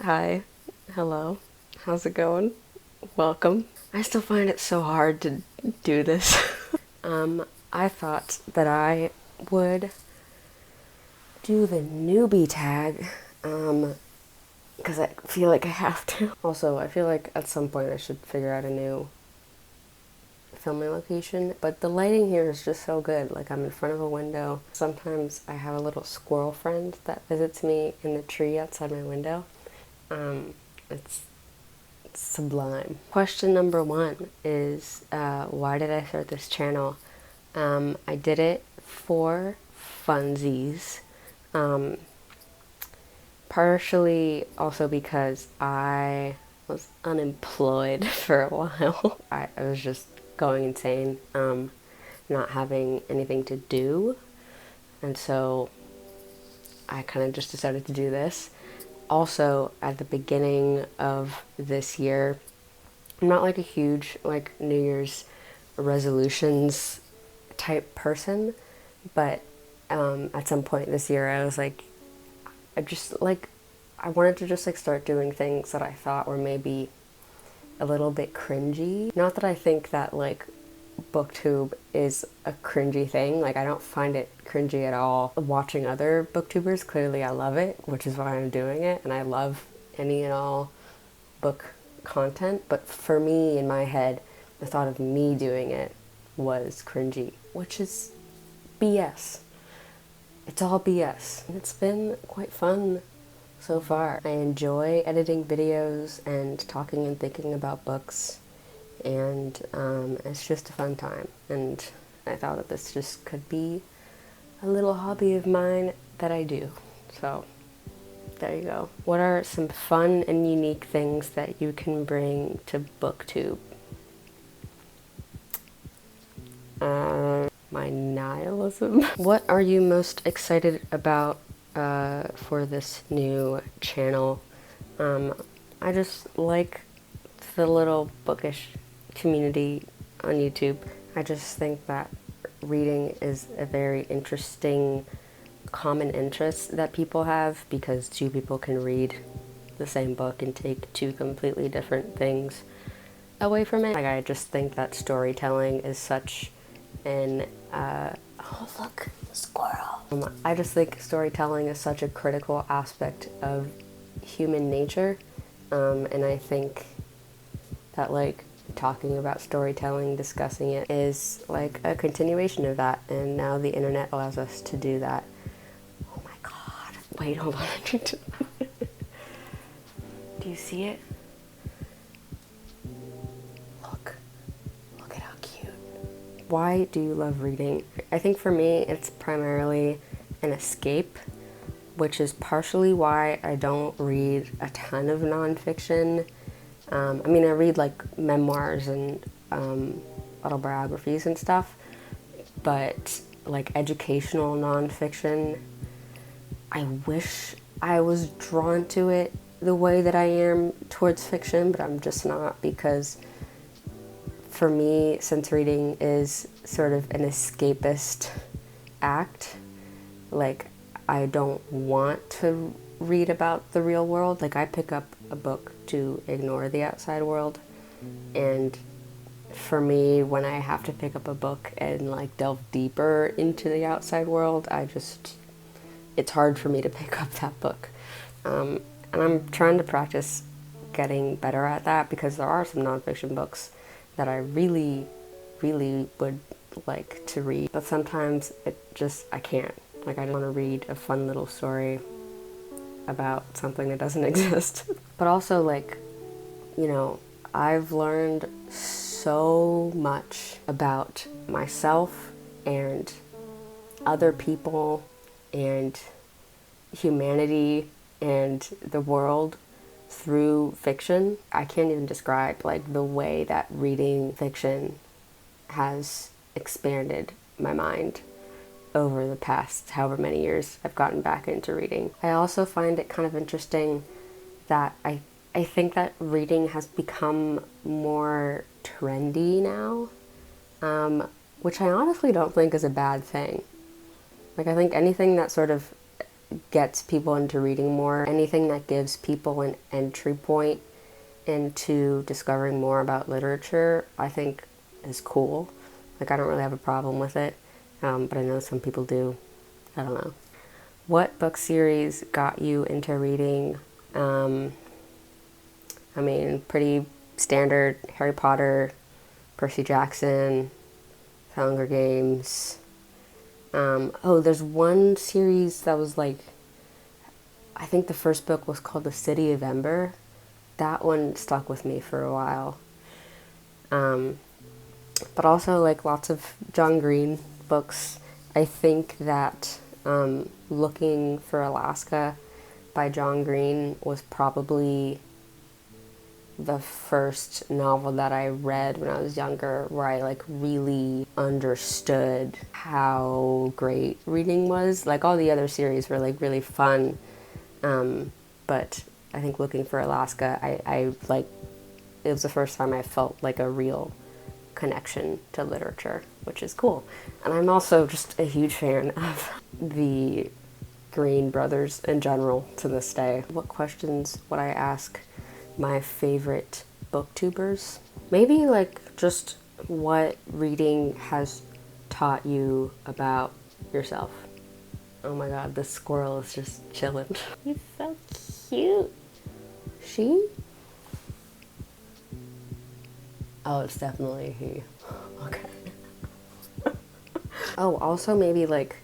Hi, hello, how's it going? Welcome. I still find it so hard to do this. I thought that I would do the newbie tag, because I feel like I have to. Also, I feel like at some point I should figure out a new filming location, but the lighting here is just so good. Like, I'm in front of a window. Sometimes I have a little squirrel friend that visits me in the tree outside my window. It's sublime. Question number one is, why did I start this channel? I did it for funsies. Partially also because I was unemployed for a while. I was just going insane, not having anything to do. And so I kind of just decided to do this. Also, at the beginning of this year, I'm not like a huge like New Year's resolutions type person, but at some point this year I was like, I wanted to just like start doing things that I thought were maybe a little bit cringy. Not that I think that like Booktube is a cringy thing. Like, I don't find it cringy at all. Watching other Booktubers, clearly I love it, which is why I'm doing it, and I love any and all book content. But for me, in my head, the thought of me doing it was cringy, which is BS. It's all BS. And it's been quite fun so far. I enjoy editing videos and talking and thinking about books, and it's just a fun time. And I thought that this just could be a little hobby of mine that I do. So there you go. What are some fun and unique things that you can bring to Booktube? My nihilism. What are you most excited about for this new channel? I just like the little bookish community on YouTube. I just think that reading is a very interesting common interest that people have, because two people can read the same book and take two completely different things away from it. Like, I just think that storytelling is such an oh look, squirrel. I just think storytelling is such a critical aspect of human nature, and I think that like talking about storytelling, discussing it, is like a continuation of that, and now the internet allows us to do that. Oh my god. Wait, hold on. Do you see it? Look at how cute. Why do you love reading? I think for me it's primarily an escape, which is partially why I don't read a ton of nonfiction. I mean, I read like memoirs and autobiographies and stuff, but like educational nonfiction, I wish I was drawn to it the way that I am towards fiction, but I'm just not, because for me, since reading is sort of an escapist act, like, I don't want to read about the real world. Like, I pick up a book to ignore the outside world, and for me, when I have to pick up a book and like delve deeper into the outside world, it's hard for me to pick up that book, and I'm trying to practice getting better at that, because there are some nonfiction books that I really would like to read, but sometimes I can't. Like, I want to read a fun little story about something that doesn't exist. But also, like, you know, I've learned so much about myself and other people and humanity and the world through fiction. I can't even describe like the way that reading fiction has expanded my mind over the past however many years I've gotten back into reading. I also find it kind of interesting that I think that reading has become more trendy now, which I honestly don't think is a bad thing. Like, I think anything that sort of gets people into reading more. Anything that gives people an entry point into discovering more about literature, I think is cool. Like, I don't really have a problem with it, but I know some people do. I don't know. What book series got you into reading? I mean, pretty standard: Harry Potter, Percy Jackson, Hunger Games. Oh, there's one series that was like, I think the first book was called The City of Ember. That one stuck with me for a while. But also like lots of John Green books. I think that Looking for Alaska by John Green was probably the first novel that I read when I was younger where I like really understood how great reading was. Like, all the other series were like really fun, but I think Looking for Alaska, I like, it was the first time I felt like a real connection to literature, which is cool. And I'm also just a huge fan of the Green brothers in general to this day. What questions would I ask my favorite booktubers? Maybe like just what reading has taught you about yourself. Oh my god, this squirrel is just chilling. He's so cute. She? Oh, it's definitely he. Okay. Oh, also maybe like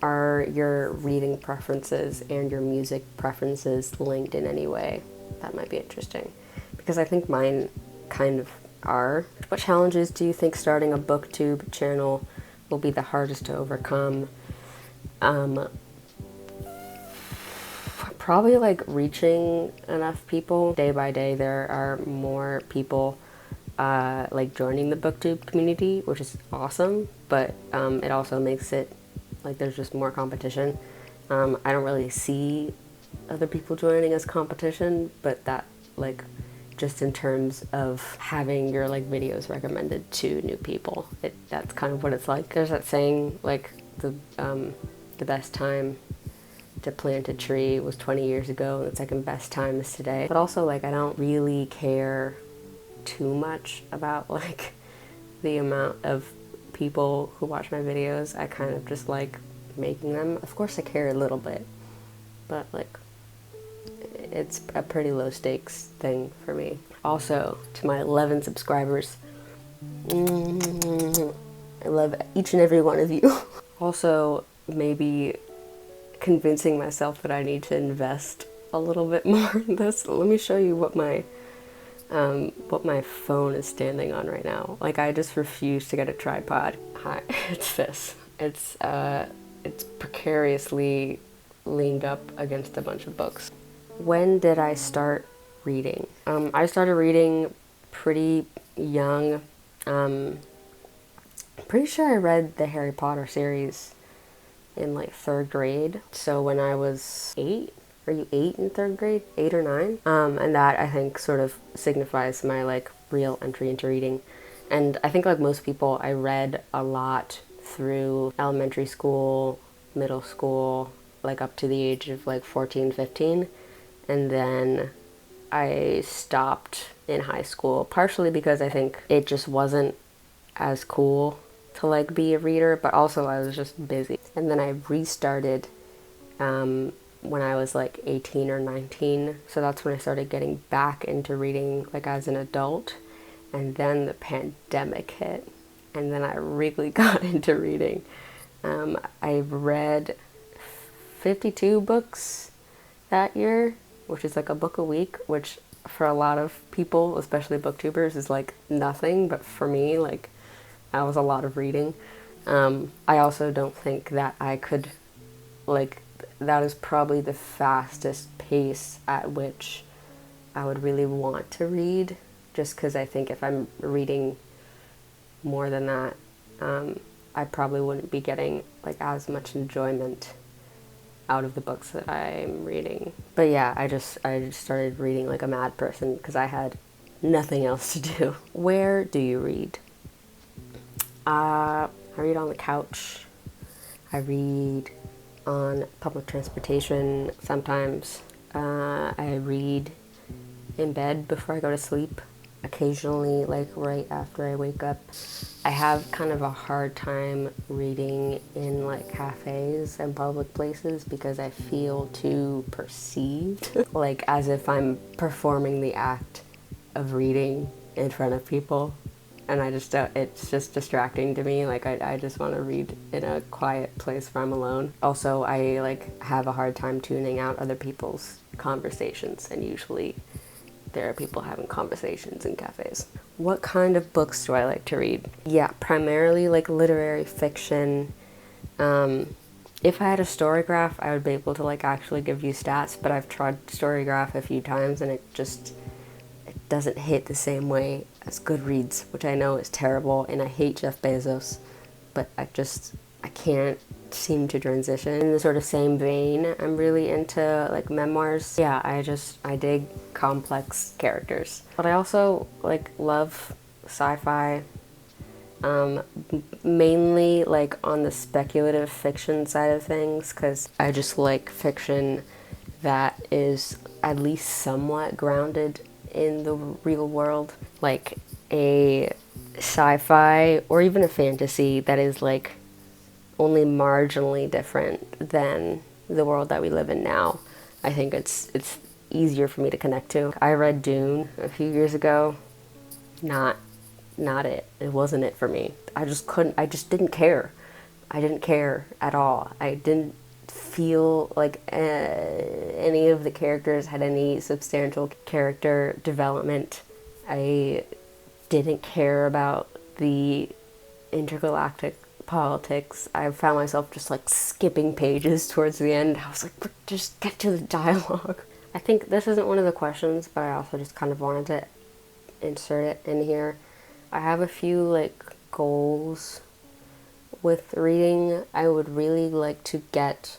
are your reading preferences and your music preferences linked in any way? That might be interesting, because I think mine kind of are. What challenges do you think starting a booktube channel will be the hardest to overcome? Probably like reaching enough people. Day by day there are more people like joining the booktube community, which is awesome, but it also makes it like there's just more competition. I don't really see other people joining as competition, but that like just in terms of having your like videos recommended to new people, that's kind of what it's like. There's that saying like the best time to plant a tree was 20 years ago, and the second best time is today. But also like I don't really care too much about like the amount of people who watch my videos. I kind of just like making them. Of course I care a little bit, but like it's a pretty low stakes thing for me. Also, to my 11 subscribers, I love each and every one of you. Also, maybe convincing myself that I need to invest a little bit more in this. Let me show you what my phone is standing on right now. Like, I just refuse to get a tripod. Hi, it's this. It's precariously leaned up against a bunch of books. When did I start reading? I started reading pretty young. Pretty sure I read the Harry Potter series in like 3rd grade. So when I was 8, are you 8 in 3rd grade? 8 or 9? And that I think sort of signifies my like real entry into reading. And I think like most people, I read a lot through elementary school, middle school, like up to the age of like 14, 15. And then I stopped in high school, partially because I think it just wasn't as cool to like be a reader, but also I was just busy. And then I restarted when I was like 18 or 19. So that's when I started getting back into reading like as an adult. And then the pandemic hit, and then I really got into reading. I read 52 books that year, which is like a book a week, which for a lot of people, especially booktubers, is like nothing, but for me, like, that was a lot of reading. I also don't think that I could, like, that is probably the fastest pace at which I would really want to read, just because I think if I'm reading more than that, I probably wouldn't be getting like as much enjoyment out of the books that I'm reading. But yeah, I just started reading like a mad person because I had nothing else to do. Where do you read? I read on the couch. I read on public transportation sometimes. I read in bed before I go to sleep, occasionally like right after I wake up. I have kind of a hard time reading in like cafes and public places because I feel too perceived, like as if I'm performing the act of reading in front of people. And I just don't, it's just distracting to me. Like I just want to read in a quiet place where I'm alone. Also, I like have a hard time tuning out other people's conversations, and usually there are people having conversations in cafes. What kind of books do I like to read? Yeah, primarily like literary fiction. If I had a StoryGraph, I would be able to like actually give you stats, but I've tried StoryGraph a few times and it doesn't hit the same way as Goodreads, which I know is terrible, and I hate Jeff Bezos, but I can't seem to transition. In the sort of same vein, I'm really into like memoirs. Yeah, I dig complex characters. But I also like love sci-fi, mainly like on the speculative fiction side of things, because I just like fiction that is at least somewhat grounded in the real world, like a sci-fi or even a fantasy that is like only marginally different than the world that we live in now. I think it's easier for me to connect to. I read Dune a few years ago. Not it. It wasn't it for me. I just didn't care. I didn't care at all. I didn't feel like any of the characters had any substantial character development. I didn't care about the intergalactic politics. I found myself just like skipping pages towards the end. I was like, just get to the dialogue. I think this isn't one of the questions, but I also just kind of wanted to insert it in here. I have a few like goals with reading. I would really like to get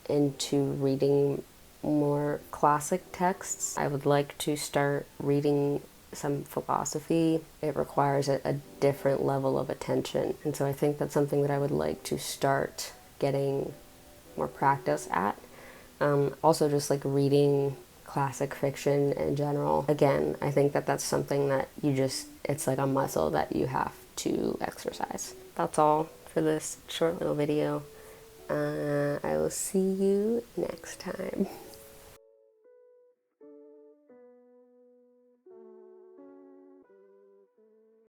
into reading more classic texts. I would like to start reading some philosophy. It requires a different level of attention, and so I think that's something that I would like to start getting more practice at. Also just like reading classic fiction in general. Again, I think that that's something that it's like a muscle that you have to exercise. That's all for this short little video. I will see you next time.